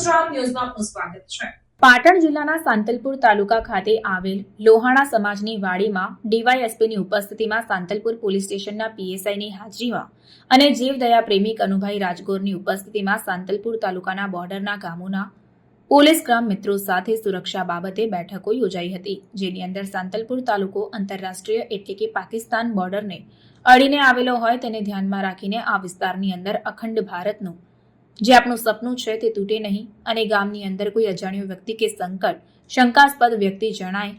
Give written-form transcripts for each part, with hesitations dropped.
ગુજરાત ન્યૂઝમાં આપનું સ્વાગત છે। પાટણ જિલ્લાના સાંતલપુર તાલુકા ખાતે આવેલ લોહાણા સમાજની વાડીમાં ડીવાયએસપીની ઉપસ્થિતિમાં સાંતલપુર પોલીસ સ્ટેશનના પીએસઆઈની હાજરીમાં અને જીવદયા પ્રેમી કનુભાઈ રાજગોરની ઉપસ્થિતિમાં સાંતલપુર તાલુકાના બોર્ડરના ગામોના પોલીસ ગ્રામ મિત્રો સાથે સુરક્ષા બાબતે બેઠકો યોજાઈ હતી, જેની અંદર સાંતલપુર તાલુકો આંતરરાષ્ટ્રીય એટલે કે પાકિસ્તાન બોર્ડરને અડીને આવેલો હોય તેને ધ્યાનમાં રાખીને આ વિસ્તારની અંદર અખંડ ભારતનું જે આપણું સપનું છે તે તૂટે નહીં અને ગામની અંદર કોઈ અજાણ્યો વ્યક્તિ કે શંકાસ્પદ વ્યક્તિ જણાય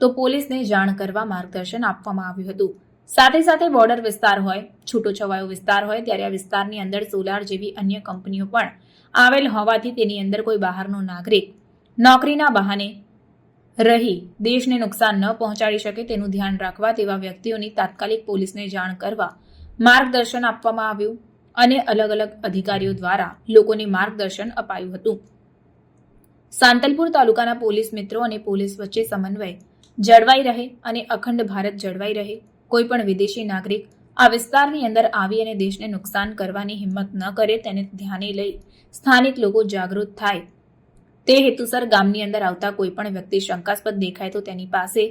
તો પોલીસને જાણ કરવા માર્ગદર્શન આપવામાં આવ્યું હતું। સાથે સાથે બોર્ડર વિસ્તાર હોય, છૂટોછવાયો વિસ્તાર હોય ત્યારે આ વિસ્તારની અંદર સોલાર જેવી અન્ય કંપનીઓ પણ આવેલ હોવાથી તેની અંદર કોઈ બહારનો નાગરિક નોકરીના બહાને રહી દેશને નુકસાન ન પહોંચાડી શકે તેનું ધ્યાન રાખવા તેવા વ્યક્તિઓની તાત્કાલિક પોલીસને જાણ કરવા માર્ગદર્શન આપવામાં આવ્યું અને અલગ અલગ અધિકારીઓ દ્વારા લોકોને માર્ગદર્શન અપાયું હતું। સાંતલપુર તાલુકાના પોલીસ મિત્રો અને પોલીસ વચ્ચે સમન્વય જળવાઈ રહે અને અખંડ ભારત જળવાઈ રહે, કોઈ પણ વિદેશી નાગરિક આ વિસ્તારની અંદર આવી અને દેશને નુકસાન કરવાની હિંમત ન કરે તેને ધ્યાને લઈ સ્થાનિક લોકો જાગૃત થાય તે હેતુસર ગામની અંદર આવતા કોઈ પણ વ્યક્તિ શંકાસ્પદ દેખાય તો તેની પાસે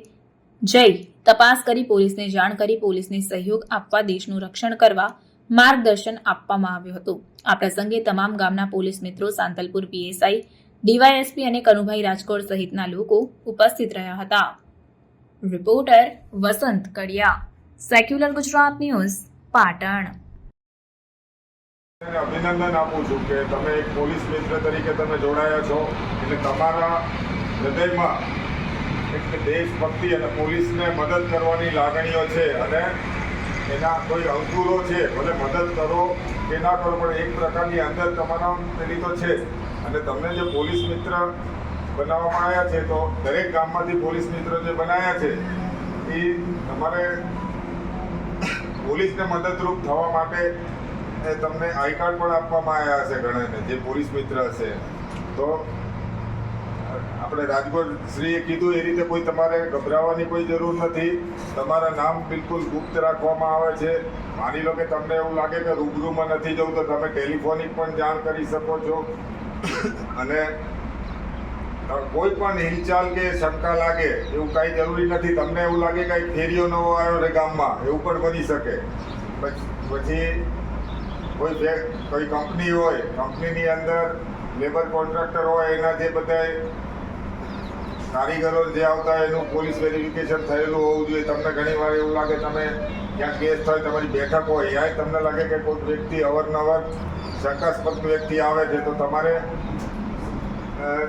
જઈ તપાસ કરી પોલીસને જાણ કરી પોલીસને સહયોગ આપવા દેશનું રક્ષણ કરવા માર્ગદર્શન આપવામાં આવ્યું હતું। આ પ્રસંગે તમામ ગામના પોલીસ મિત્રો, સાંતલપુર પીએસઆઈ, ડીવાયએસપી અને કનુભાઈ રાજકોર સહિતના લોકો ઉપસ્થિત રહ્યા હતા। રિપોર્ટર વસંત કડિયા, સેક્યુલર ગુજરાત ન્યૂઝ, પાટણ। અભિનંદન આપું છું કે તમે એક પોલીસ મિત્ર તરીકે તમે જોડાયા છો, એટલે તમારા હૃદયમાં એક દેશભક્તિ અને પોલીસને મદદ કરવાની લાગણીઓ છે અને એના કોઈ અંકુરો છે, ભલે મદદ કરો કે ના કરો પણ એક પ્રકારની અંદર તમારા પેલી તો છે અને તમને જે પોલીસ મિત્ર બનાવવામાં આવ્યા છે તો દરેક ગામમાંથી પોલીસ મિત્ર જે બનાવ્યા છે એ તમારે પોલીસને મદદરૂપ થવા માટે તમને આઈ કાર્ડ પણ આપવામાં આવ્યા હશે ઘણાને જે પોલીસ મિત્ર હશે। તો આપણે રાજગોર શ્રીએ કીધું એ રીતે કોઈ તમારે ગભરાવાની કોઈ જરૂર નથી। તમારા નામ બિલકુલ ગુપ્ત રાખવામાં આવે છે। માની લો કે તમને એવું લાગે કે રૂબરૂમાં નથી જવું તો તમે ટેલિફોનિક પણ જાણ કરી શકો છો અને કોઈ પણ હિલચાલ કે શંકા લાગે એવું કાંઈ જરૂરી નથી। તમને એવું લાગે કે ફેરીઓ નવો આવ્યો છે ગામમાં એવું પણ બની શકે। પછી કોઈ કંપની હોય, કંપનીની અંદર લેબર કોન્ટ્રાક્ટર હોય, એના જે બધા કારીગરો જે આવતા હોય એનું પોલીસ વેરિફિકેશન થયેલું હોવું જોઈએ। તમને ઘણીવાર એવું લાગે તમે ક્યાંક ગેસ્ટ હોય, તમારી બેઠક હોય, ત્યાં તમને લાગે કે કોઈ વ્યક્તિ અવારનવાર શંકાસ્પદ વ્યક્તિ આવે છે તો તમારે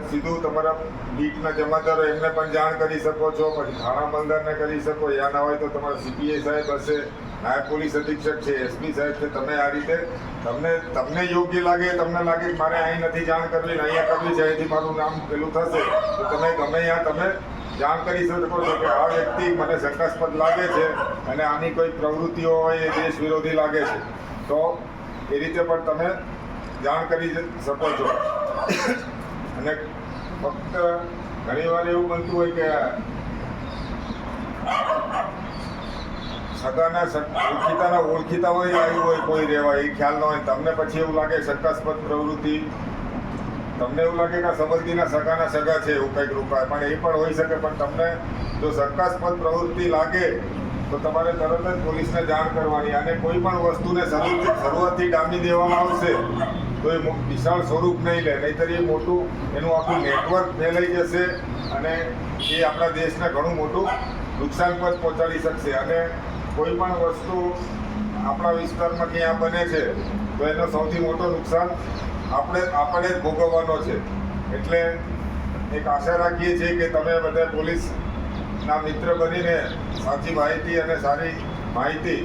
સીધું તમારા બીટના જમાદારો એમને પણ જાણ કરી શકો છો, પછી થાણા બંદરને કરી શકો, યા ના હોય તો તમારા સીપીઆઈ સાહેબ હશે, નાયબ પોલીસ અધિક્ષક છે, એસપી સાહેબ છે, તમે આ રીતે તમને યોગ્ય લાગે, તમને લાગે કે મારે અહીં નથી જાણ કરવી ને અહીંયા કરવી છે, અહીંથી મારું નામ પેલું થશે તો તમે ગમે ત્યાં તમે જાણ કરી શકો છો કે આ વ્યક્તિ મને શંકાસ્પદ લાગે છે અને આની કોઈ પ્રવૃત્તિઓ હોય એ દેશ વિરોધી લાગે છે તો એ રીતે પણ તમે જાણ કરી શકો છો। અને ફક્ત ઘણીવાર એવું બનતું હોય કે સગાના ઓળખીતા હોય આવ્યું હોય કોઈ રહેવા એ ખ્યાલ ન હોય, તમને પછી એવું લાગે શંકાસ્પદ પ્રવૃત્તિ, તમને એવું લાગે કે સંબંધીના સગાના સગા છે એવું કંઈક રોકાય પણ એ પણ હોઈ શકે। પણ તમને જો શંકાસ્પદ પ્રવૃત્તિ લાગે તો તમારે તરત જ પોલીસને જાણ કરવાની અને કોઈ પણ વસ્તુને શરૂઆતથી ડામી દેવામાં આવશે તો એ વિશાળ સ્વરૂપ નહીં લે, નહીંતર એ મોટું એનું આખું નેટવર્ક ફેલાઈ જશે અને એ આપણા દેશને ઘણું મોટું નુકસાન પણ પહોંચાડી શકશે। અને કોઈ પણ વસ્તુ આપણા વિસ્તારમાં ક્યાં બને છે તો એનો સૌથી મોટો નુકસાન આપણે જ ભોગવવાનો છે। એટલે એક આશા રાખીએ છીએ કે તમે બધા પોલીસના મિત્ર બનીને સાચી માહિતી અને સારી માહિતી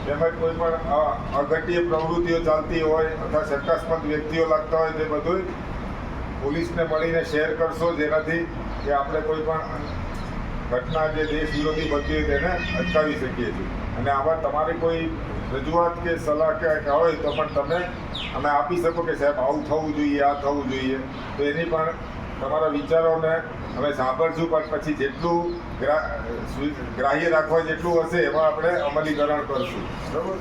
તેમજ કોઈ પણ અઘટ્ય પ્રવૃત્તિઓ ચાલતી હોય અથવા શંકાસ્પદ વ્યક્તિઓ લાગતા હોય તે બધું પોલીસને મળીને શેર કરશો, જેનાથી કે આપણે કોઈ પણ ઘટના જે દેશ વિરોધી બનતી હોય તેને અટકાવી શકીએ છીએ। અને આમાં તમારી કોઈ રજૂઆત કે સલાહ કે હોય તો પણ તમે અમે આપી શકો કે સાહેબ આવું થવું જોઈએ, આ થવું જોઈએ, તો એની પણ તમારા વિચારોને અમે સાંભળશું પણ પછી જેટલું ગ્રાહ્ય રાખવા જેટલું હશે એમાં આપણે અમલીકરણ કરશું। બરાબર।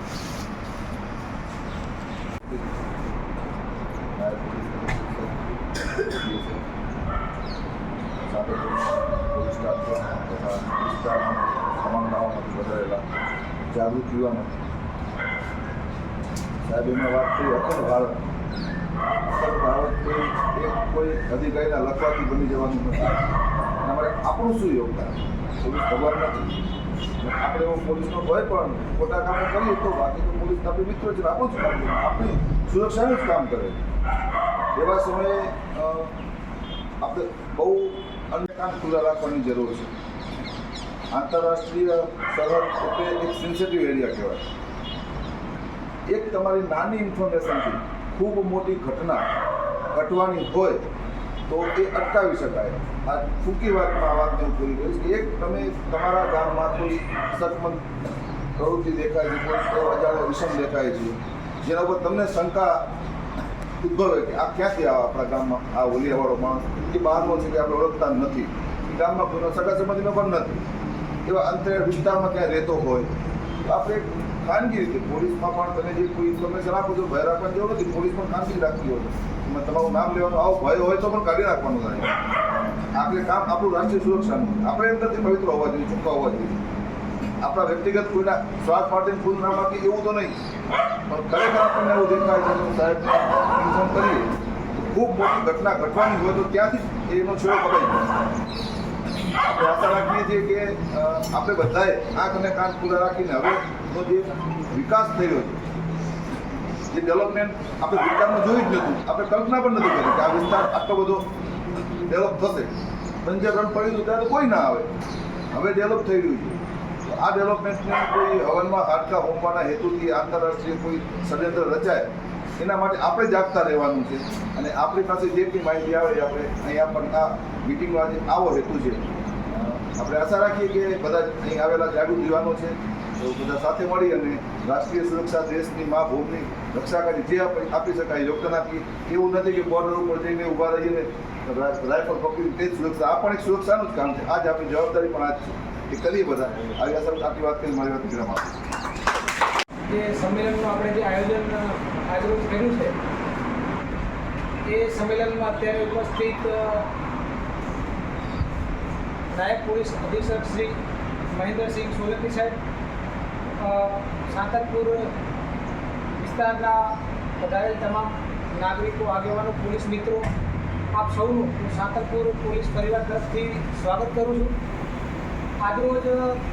રહી છે. સાથે પોલીસ સ્ટાફ તથા વિસ્તારમાં તમામ ગામોમાંથી પધારેલા જાગૃત યુવાનો સાહેબ એમાં વાત કરી અખંડ ભારત કોઈ અધિકારીના લખવાથી બની જવાનું નથી. એના માટે આપણું શું યોગદાન? પોલીસ ભગવાન નથી. આપણે એવો પોલીસનો કોઈ પણ ખોટા કામો કરીએ તો બાકી તો પોલીસ આપણી મિત્ર છે, આપણું જ કામ કરે, આપણી સુરક્ષાનું જ કામ કરે. એવા સમયે આપણે બહુ અન્ય કામ ખુલ્લા રાખવાની જરૂર છે. આંતરરાષ્ટ્રીય સરહદ એટલે એક સેન્સિટિવ એરિયા કહેવાય. એક તમારી નાની ઇન્ફોર્મેશનથી ખૂબ મોટી ઘટના ઘટવાની હોય તો એ અટકાવી શકાય. આ ટૂંકી વાતમાં આ વાતને હું પૂરી કરીશ કે એક તમે તમારા ગામમાં કોઈ સખમંદ પ્રવૃત્તિ દેખાય છે, કોઈ અજાણ્યો વિષમ દેખાય છે, જેના ઉપર તમને શંકા ઉદ્ભવે કે આ ક્યાંથી આવે આપણા ગામમાં આ હોલિયાવાળો માણસ એ બહારનો છે કે આપણે ઓળખતા નથી, એ ગામમાં કોઈનો સગા સંબંધીનો પણ નથી, એવા અંતરિયાળ વિસ્તારમાં ક્યાંય રહેતો હોય તો આપણે ખાનગી રીતે પોલીસમાં પણ તમે જે કોઈ ઇન્ફોર્મેશન આપો છો ભય રાખવાની જરૂર નથી. પોલીસ પણ ખાનગી રાખતી હોય એમાં તમારું નામ લેવાનું આવો ભય હોય તો પણ કાઢી નાખવાનું થાય. આપણે કામ આપણું રાષ્ટ્રીય સુરક્ષાનું આપણે અંદરથી પવિત્ર હોવા જોઈએ, ચોખ્ખા હોવા જોઈએ. આપણા વ્યક્તિગત કોઈના સ્વાર્થ માટે ખુદ નામ આપીએ એવું તો નહીં, પણ ખરેખર આપણને એવું દેખાય છે કે સાહેબને ઇન્ફોર્મ કરીએ ખૂબ મોટી ઘટના ઘટવાની હોય તો ત્યાંથી એનો છેડો કપાઈ જાય. આપણે આશા રાખીએ છીએ કે આપણે બધાએ આંખ અને કાન ખુલ્લા રાખીને હવેનો જે વિકાસ થઈ રહ્યો છે, જે ડેવલપમેન્ટ આપણે વિસ્તારમાં જોઈ જ નહોતું, આપણે કલ્પના પણ નથી કરી કે આ વિસ્તાર આટલો બધો ડેવલપ થશે. પંચકરણ પડ્યું હતું ત્યારે કોઈ ના આવે, હવે ડેવલપ થઈ રહ્યું છે. આ ડેવલપમેન્ટને કોઈ હવનમાં હાડકા હોમવાના હેતુથી આંતરરાષ્ટ્રીય કોઈ ષડયંત્ર રચાય એના માટે આપણે જાગતા રહેવાનું છે. અને આપણી પાસે જે કંઈ માહિતી આવે એ આપણે અહીંયા પણ આ મિટિંગનો આજે આવો હેતુ છે. આપણે આશા રાખીએ કે બધા અહીં આવેલા જાગૃત યુવાનો છે તો બધા સાથે મળી અને રાષ્ટ્રીય સુરક્ષા દેશની મા ભૂમિની રક્ષા કરી જે આપી શકાય યોગદાન આપીએ. એવું નથી કે બોર્ડર ઉપર જઈને ઊભા રહીને રાઇફલ પકડી તે જ સુરક્ષા, આ પણ એક સુરક્ષાનું જ કામ છે. આજ આપણી જવાબદારી પણ આજ છે એ કરીએ બધા. આવી અસર આટલી વાત કરી મારી વાત વિરામ આપું. જે સંમેલનનું આપણે જે આયોજન આજરોજ કર્યું છે એ સંમેલનમાં અત્યારે ઉપસ્થિત નાયબ પોલીસ અધિક્ષક શ્રી મહેન્દ્રસિંહ સોલંકી સાહેબ, સાંતલપુર વિસ્તારના પધારેલ તમામ નાગરિકો, આગેવાનો, પોલીસ મિત્રો, આપ સૌનું હું સાંતલપુર પોલીસ પરિવાર તરફથી સ્વાગત કરું છું. આજરોજ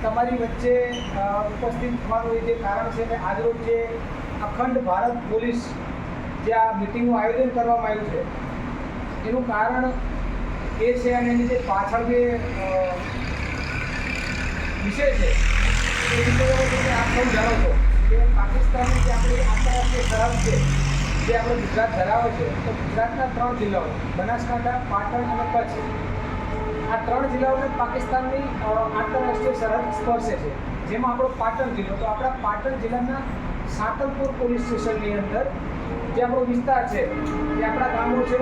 તમારી વચ્ચે ઉપસ્થિત થવાનું એ જે કારણ છે કે આજરોજ જે અખંડ ભારત પોલીસ જે આ મિટિંગનું આયોજન કરવામાં આવ્યું છે એનું કારણ એ છે અને એની જે પાછળ જે વિષય છે એ વિષય આપ સૌ જાણો છો કે પાકિસ્તાનની જે આપણી આંતરરાષ્ટ્રીય સરહદ છે જે આપણે ગુજરાત ધરાવે છે તો ગુજરાતના 3 જિલ્લાઓ બનાસકાંઠા, પાટણ અને કચ્છ, આ 3 જિલ્લાઓને પાકિસ્તાનની આંતરરાષ્ટ્રીય સરહદ સ્પર્શે છે. જેમાં આપણો પાટણ જિલ્લો, તો આપણા પાટણ જિલ્લાના સાંતલપુર પોલીસ સ્ટેશનની અંદર જે આપણો વિસ્તાર છે એ આપણા ગામો છે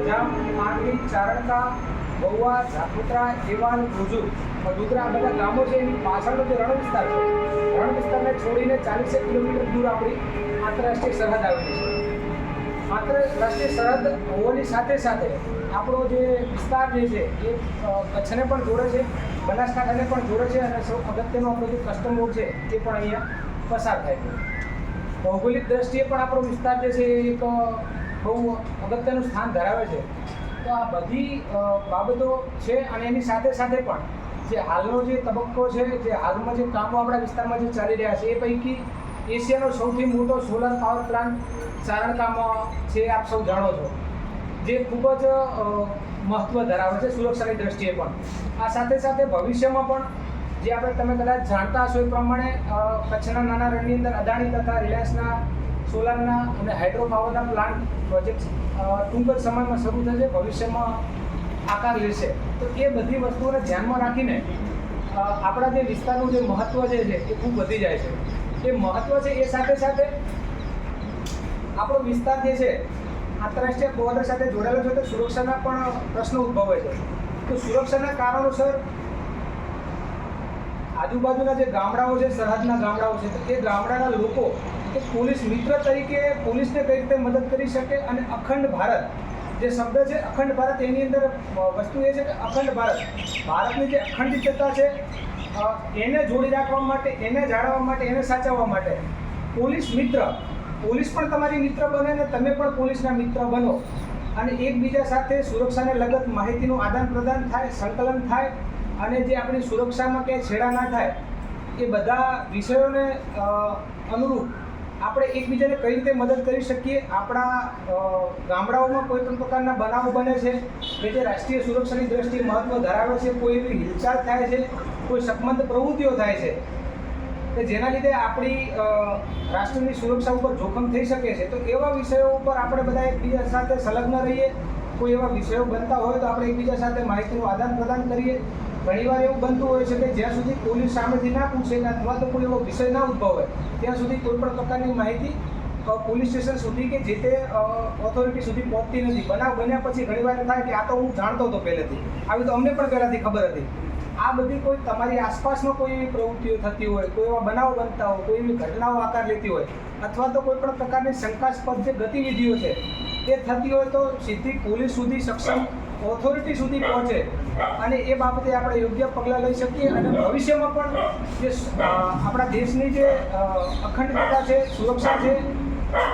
ગજામ, માંડવી, ચારણકા, બહુવા, ઝાપુત્રા, એવાન, ભુજુ, વડોદરા, આ બધા ગામો છે. એની પાછળનો જે રણ વિસ્તાર છે, રણ વિસ્તારને છોડીને 40 કિલોમીટર દૂર આપણી આંતરરાષ્ટ્રીય સરહદ આવેલી છે. આંતરરાષ્ટ્રીય સરહદ હોવાની સાથે સાથે આપણો જે વિસ્તાર જે છે એ કચ્છને પણ જોડે છે, બનાસકાંઠાને પણ જોડે છે અને સૌ અગત્યનો આપણો જે કસ્ટમ રોડ છે એ પણ અહીંયા પસાર થાય છે. ભૌગોલિક દ્રષ્ટિએ પણ આપણો વિસ્તાર જે છે એ એક બહુ અગત્યનું સ્થાન ધરાવે છે. તો આ બધી બાબતો છે અને એની સાથે સાથે પણ જે હાલનો જે તબક્કો છે, જે હાલમાં જે કામો આપણા વિસ્તારમાં જે ચાલી રહ્યા છે એ પૈકી એશિયાનો સૌથી મોટો સોલર પાવર પ્લાન્ટ ચારણકામાં છે, આપ સૌ જાણો છો, જે ખૂબ જ મહત્ત્વ ધરાવે છે સુરક્ષાની દ્રષ્ટિએ પણ. આ સાથે સાથે ભવિષ્યમાં પણ જે તમે કદાચ જાણતા હશો એ પ્રમાણે કચ્છના નાના રણની અંદર અદાણી તથા રિલાયન્સના સોલારના અને હાઇડ્રો પાવરના પ્લાન્ટ પ્રોજેક્ટ ટૂંક જ સમયમાં શરૂ થશે, ભવિષ્યમાં આકાર લેશે. તો એ બધી વસ્તુઓને ધ્યાનમાં રાખીને આપણા જે વિસ્તારનું જે મહત્ત્વ જે છે એ ખૂબ વધી જાય છે. એ મહત્ત્વ છે એ સાથે સાથે આપણો વિસ્તાર જે છે આંતરરાષ્ટ્રીય બોર્ડર સાથે જોડાયેલો છે તો સુરક્ષાના પણ પ્રશ્નો ઉદ્ભવે છે. તો સુરક્ષાના કારણોસર આજુબાજુના જે ગામડાઓ છે, સરહદના ગામડાઓ છે, તો એ ગામડાના લોકો કે પોલીસ મિત્ર તરીકે પોલીસને કઈ રીતે મદદ કરી શકે અને અખંડ ભારત જે શબ્દ છે અખંડ ભારત, એની અંદર વસ્તુ એ છે કે અખંડ ભારતની જે અખંડિતતા છે એને જોડી રાખવા માટે, એને જાળવવા માટે, એને સાચવવા માટે પોલીસ પણ તમારી મિત્ર બને ને તમે પણ પોલીસના મિત્ર બનો અને એકબીજા સાથે સુરક્ષાને લગત માહિતીનું આદાન પ્રદાન થાય, સંકલન થાય અને જે આપણી સુરક્ષામાં ક્યાંય છેડા ના થાય એ બધા વિષયોને અનુરૂપ આપણે એકબીજાને કઈ રીતે મદદ કરી શકીએ. આપણા ગામડાઓમાં કોઈ પણ પ્રકારના બનાવો બને છે કે જે રાષ્ટ્રીય સુરક્ષાની દ્રષ્ટિએ મહત્વ ધરાવે છે, કોઈ એવી હિલચાલ થાય છે, કોઈ શકમંદ પ્રવૃત્તિઓ થાય છે કે જેના લીધે આપણી રાષ્ટ્રની સુરક્ષા ઉપર જોખમ થઈ શકે છે, તો એવા વિષયો ઉપર આપણે બધા એકબીજા સાથે સંલગ્ન રહીએ. કોઈ એવા વિષયો બનતા હોય તો આપણે એકબીજા સાથે માહિતીનું આદાન પ્રદાન કરીએ. ઘણીવાર એવું બનતું હોય છે કે જ્યાં સુધી પોલીસ સામેથી ના પૂછે કે અથવા તો કોઈ એવો વિષય ના ઉદ્ભવે ત્યાં સુધી કોઈ પણ પ્રકારની માહિતી પોલીસ સ્ટેશન સુધી કે જે તે ઓથોરિટી સુધી પહોંચતી નથી. બનાવ બન્યા પછી ઘણીવાર થાય કે આ તો હું જાણતો હતો પહેલેથી, આવી તો અમને પણ પહેલાંથી ખબર હતી. આ બધી કોઈ તમારી આસપાસમાં કોઈ એવી પ્રવૃત્તિઓ થતી હોય, કોઈ એવા બનાવો બનતા હોય, કોઈ એવી ઘટનાઓ આકાર લેતી હોય અથવા તો કોઈ પણ પ્રકારની શંકાસ્પદ જે ગતિવિધિઓ છે એ થતી હોય તો સીધી પોલીસ સુધી, સક્ષમ ઓથોરિટી સુધી પહોંચે અને એ બાબતે આપણે યોગ્ય પગલાં લઈ શકીએ અને ભવિષ્યમાં પણ જે આપણા દેશની જે અખંડિતતા છે, સુરક્ષા છે,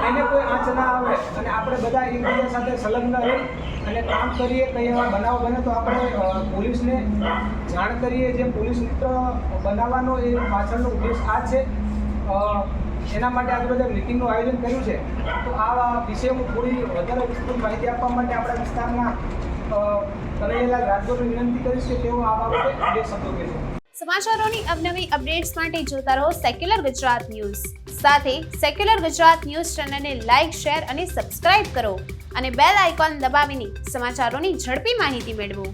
એને કોઈ આંચ ના આવે અને આપણે બધા એકબીજા સાથે સંલગ્ન રહી અને કામ કરીએ. કંઈ એવા બનાવ બને તો આપણે પોલીસને જાણ કરીએ. જે પોલીસ મિત્ર બનાવવાનો એ પાછળનો ઉદ્દેશ આ છે. એના માટે આજે બધા મિટિંગનું આયોજન કર્યું છે. તો આ વિષયમાં થોડી વધારે વિસ્તૃત માહિતી આપવા માટે આપણા વિસ્તારના કનૈયાલાલ રાજગોરની વિનંતી કરીશ કે તેઓ આ બાબતે બે શબ્દો કહેશે. સમાચારોની અવનવી અપડેટ્સ માટે જોતા રહો સેક્યુલર ગુજરાત ન્યૂઝ. સાથે સેક્યુલર ગુજરાત ન્યૂઝ ચેનલને લાઇક, શેર અને સબસ્ક્રાઇબ કરો અને બેલ આઇકોન દબાવીને સમાચારોની ઝડપી માહિતી મેળવો.